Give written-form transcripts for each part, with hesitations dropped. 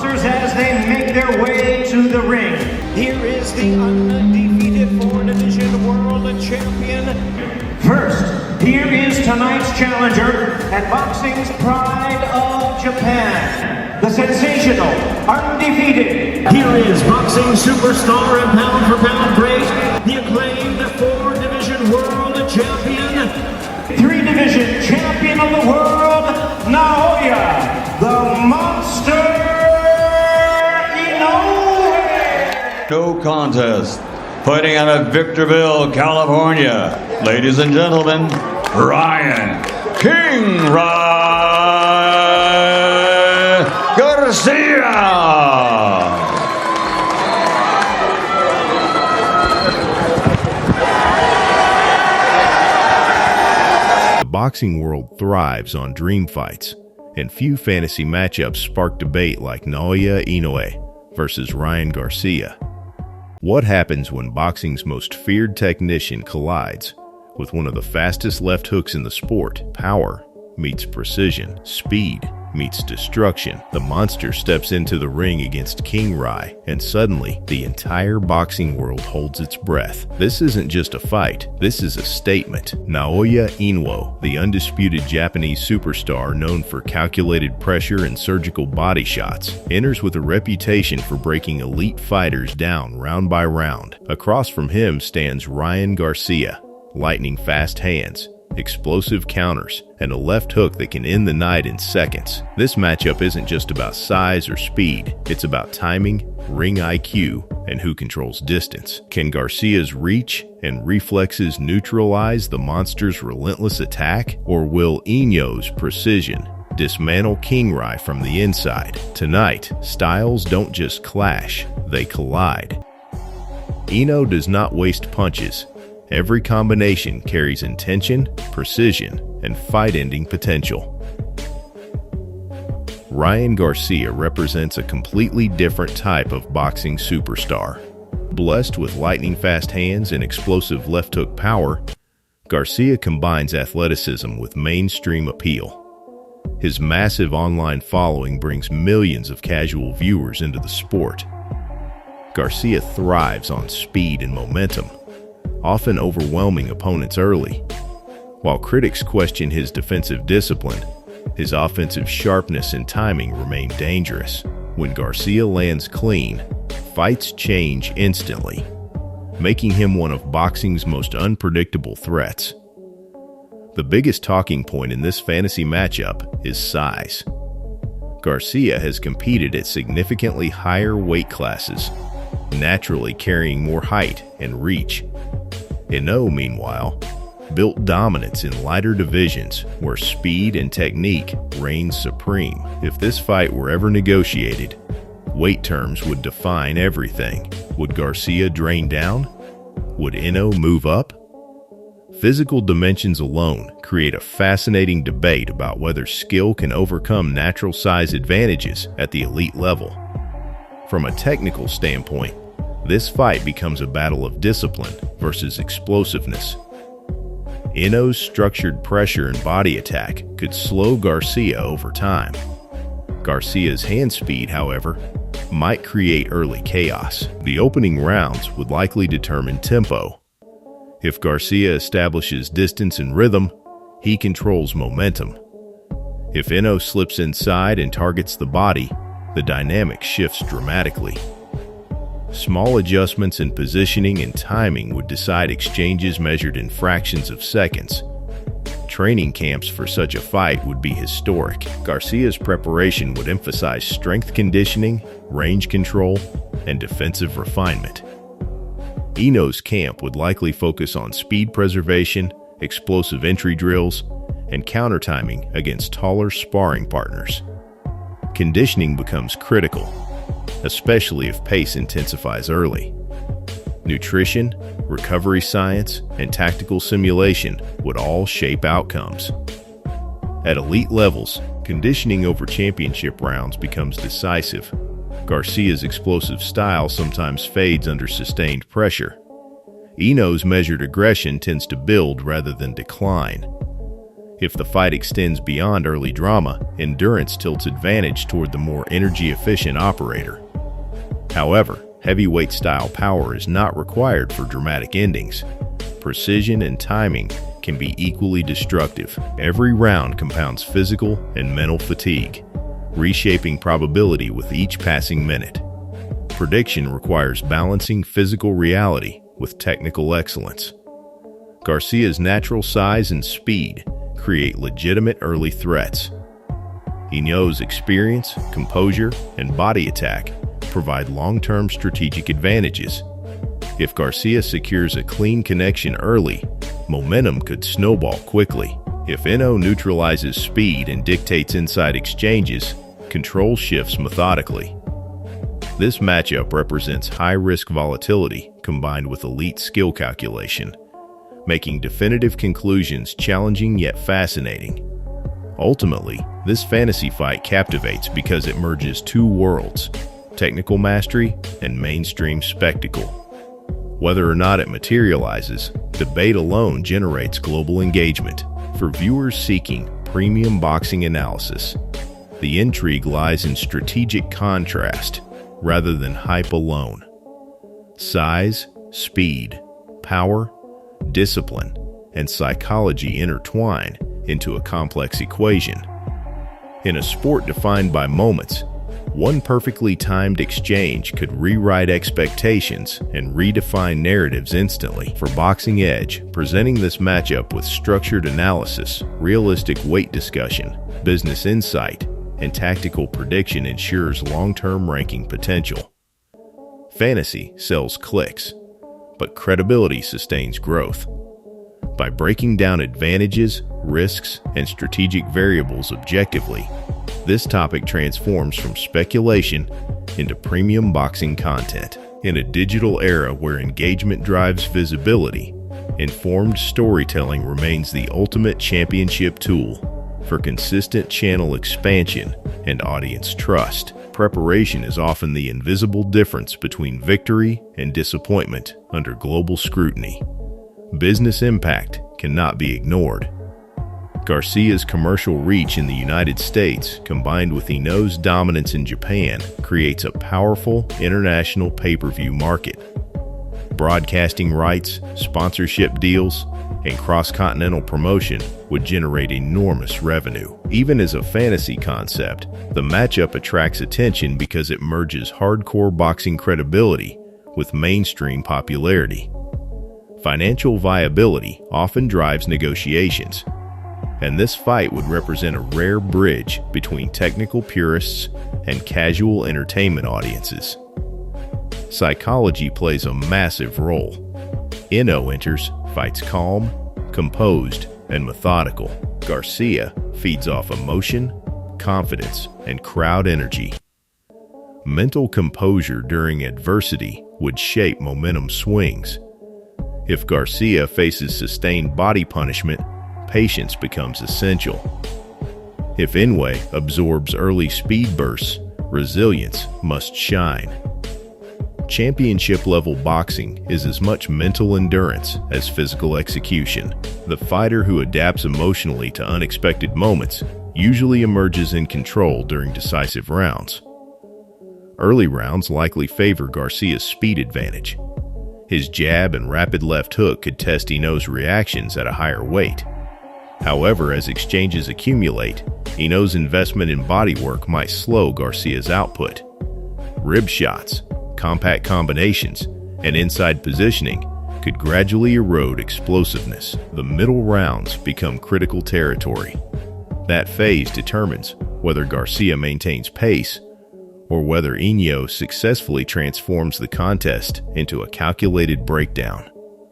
boxers as they make their way to the ring. Here is the undefeated four-division world champion. First, here is tonight's challenger at boxing's pride of Japan, the sensational, undefeated. Here is boxing superstar and pound-for-pound great, the acclaimed four-division world champion, three-division champion of the world, Naoya, the Monster Inoue. No contest. Fighting out of Victorville, California. Ladies and gentlemen, Ryan King Garcia. The boxing world thrives on dream fights, and few fantasy matchups spark debate like Naoya Inoue versus Ryan Garcia. What happens when boxing's most feared technician collides with one of the fastest left hooks in the sport? Power meets precision, speed meets destruction. The monster steps into the ring against King Rai, and suddenly the entire boxing world holds its breath. This isn't just a fight, this is a statement. Naoya Inoue, the undisputed Japanese superstar known for calculated pressure and surgical body shots, enters with a reputation for breaking elite fighters down round by round. Across from him stands Ryan Garcia, lightning fast hands, explosive counters, and a left hook that can end the night in seconds. This matchup isn't just about size or speed, it's about timing, ring IQ, and who controls distance. Can Garcia's reach and reflexes neutralize the monster's relentless attack, or will Inoue's precision dismantle King Rai from the inside? Tonight, styles don't just clash, they collide. Inoue does not waste punches. Every combination carries intention, precision, and fight-ending potential. Ryan Garcia represents a completely different type of boxing superstar. Blessed with lightning-fast hands and explosive left-hook power, Garcia combines athleticism with mainstream appeal. His massive online following brings millions of casual viewers into the sport. Garcia thrives on speed and momentum, often overwhelming opponents early. While critics question his defensive discipline, his offensive sharpness and timing remain dangerous. When Garcia lands clean, fights change instantly, making him one of boxing's most unpredictable threats. The biggest talking point in this fantasy matchup is size. Garcia has competed at significantly higher weight classes, naturally carrying more height and reach. Inoue, meanwhile, built dominance in lighter divisions where speed and technique reigns supreme. If this fight were ever negotiated, weight terms would define everything. Would Garcia drain down? Would Inoue move up? Physical dimensions alone create a fascinating debate about whether skill can overcome natural size advantages at the elite level. From a technical standpoint, this fight becomes a battle of discipline versus explosiveness. Inoue's structured pressure and body attack could slow Garcia over time. Garcia's hand speed, however, might create early chaos. The opening rounds would likely determine tempo. If Garcia establishes distance and rhythm, he controls momentum. If Inoue slips inside and targets the body, the dynamic shifts dramatically. Small adjustments in positioning and timing would decide exchanges measured in fractions of seconds. Training camps for such a fight would be historic. Garcia's preparation would emphasize strength conditioning, range control, and defensive refinement. Inoue's camp would likely focus on speed preservation, explosive entry drills, and counter timing against taller sparring partners. Conditioning becomes critical, especially if pace intensifies early. Nutrition, recovery science, and tactical simulation would all shape outcomes. At elite levels, conditioning over championship rounds becomes decisive. Garcia's explosive style sometimes fades under sustained pressure. Inoue's measured aggression tends to build rather than decline. If the fight extends beyond early drama, endurance tilts advantage toward the more energy-efficient operator. However, heavyweight-style power is not required for dramatic endings. Precision and timing can be equally destructive. Every round compounds physical and mental fatigue, reshaping probability with each passing minute. Prediction requires balancing physical reality with technical excellence. Garcia's natural size and speed create legitimate early threats. Inoue's experience, composure, and body attack provide long-term strategic advantages. If Garcia secures a clean connection early, momentum could snowball quickly. If Inoue neutralizes speed and dictates inside exchanges, control shifts methodically. This matchup represents high-risk volatility combined with elite skill calculation, making definitive conclusions challenging yet fascinating. Ultimately, this fantasy fight captivates because it merges two worlds, technical mastery and mainstream spectacle. Whether or not it materializes, debate alone generates global engagement. For viewers seeking premium boxing analysis, the intrigue lies in strategic contrast rather than hype alone. Size, speed, power, discipline, and psychology intertwine into a complex equation. In a sport defined by moments, one perfectly timed exchange could rewrite expectations and redefine narratives instantly. For Boxing Edge, presenting this matchup with structured analysis, realistic weight discussion, business insight, and tactical prediction ensures long-term ranking potential. Fantasy sells clicks, but credibility sustains growth. By breaking down advantages, risks, and strategic variables objectively, this topic transforms from speculation into premium boxing content. In a digital era where engagement drives visibility, informed storytelling remains the ultimate championship tool for consistent channel expansion and audience trust. Preparation is often the invisible difference between victory and disappointment under global scrutiny. Business impact cannot be ignored. Garcia's commercial reach in the United States, combined with Inoue's dominance in Japan, creates a powerful international pay-per-view market. Broadcasting rights, sponsorship deals, and cross-continental promotion would generate enormous revenue. Even as a fantasy concept, the matchup attracts attention because it merges hardcore boxing credibility with mainstream popularity. Financial viability often drives negotiations, and this fight would represent a rare bridge between technical purists and casual entertainment audiences. Psychology plays a massive role. Inoue enters, fights calm, composed, and methodical. Garcia feeds off emotion, confidence, and crowd energy. Mental composure during adversity would shape momentum swings. If Garcia faces sustained body punishment, patience becomes essential. If Inoue absorbs early speed bursts, resilience must shine. Championship-level boxing is as much mental endurance as physical execution. The fighter who adapts emotionally to unexpected moments usually emerges in control during decisive rounds. Early rounds likely favor Garcia's speed advantage. His jab and rapid left hook could test Inoue's reactions at a higher weight. However, as exchanges accumulate, Inoue's investment in bodywork might slow Garcia's output. Rib shots, compact combinations, and inside positioning could gradually erode explosiveness. The middle rounds become critical territory. That phase determines whether Garcia maintains pace or whether Inoue successfully transforms the contest into a calculated breakdown.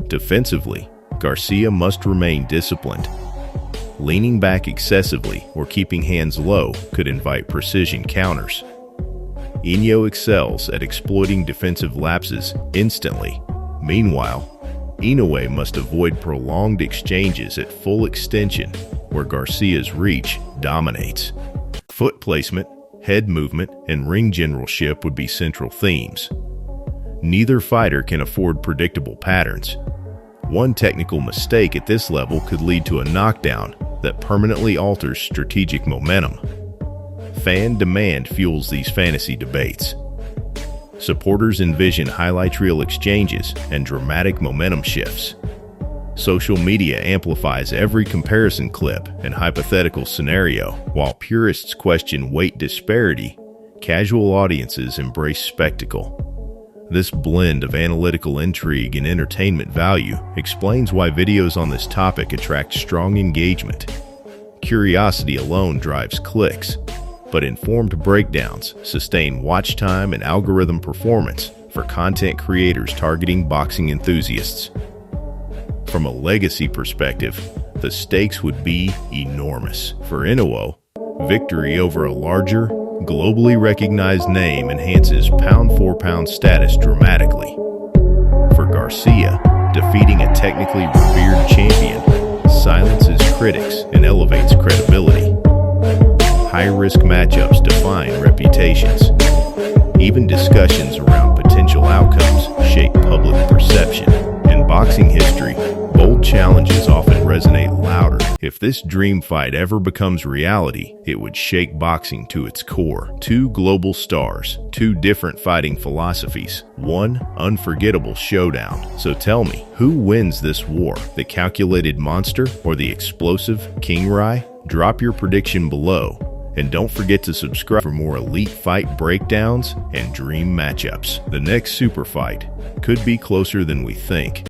Defensively, Garcia must remain disciplined. Leaning back excessively or keeping hands low could invite precision counters. Inoue excels at exploiting defensive lapses instantly. Meanwhile, Inoue must avoid prolonged exchanges at full extension where Garcia's reach dominates. Foot placement, head movement, and ring generalship would be central themes. Neither fighter can afford predictable patterns. One technical mistake at this level could lead to a knockdown that permanently alters strategic momentum. Fan demand fuels these fantasy debates. Supporters envision highlight reel exchanges and dramatic momentum shifts. Social media amplifies every comparison clip and hypothetical scenario, while purists question weight disparity. Casual audiences embrace spectacle. This blend of analytical intrigue and entertainment value explains why videos on this topic attract strong engagement. Curiosity alone drives clicks, but informed breakdowns sustain watch time and algorithm performance for content creators targeting boxing enthusiasts. From a legacy perspective, the stakes would be enormous. For Inoue, victory over a larger, globally recognized name enhances pound-for-pound status dramatically. For Garcia, defeating a technically revered champion silences critics and elevates credibility. High-risk matchups define reputations. Even discussions around potential outcomes shape public perception. In boxing history, bold challenges often resonate louder. If this dream fight ever becomes reality, it would shake boxing to its core. Two global stars, two different fighting philosophies, one unforgettable showdown. So tell me, who wins this war? The calculated monster or the explosive King Rai? Drop your prediction below. And don't forget to subscribe for more elite fight breakdowns and dream matchups. The next super fight could be closer than we think.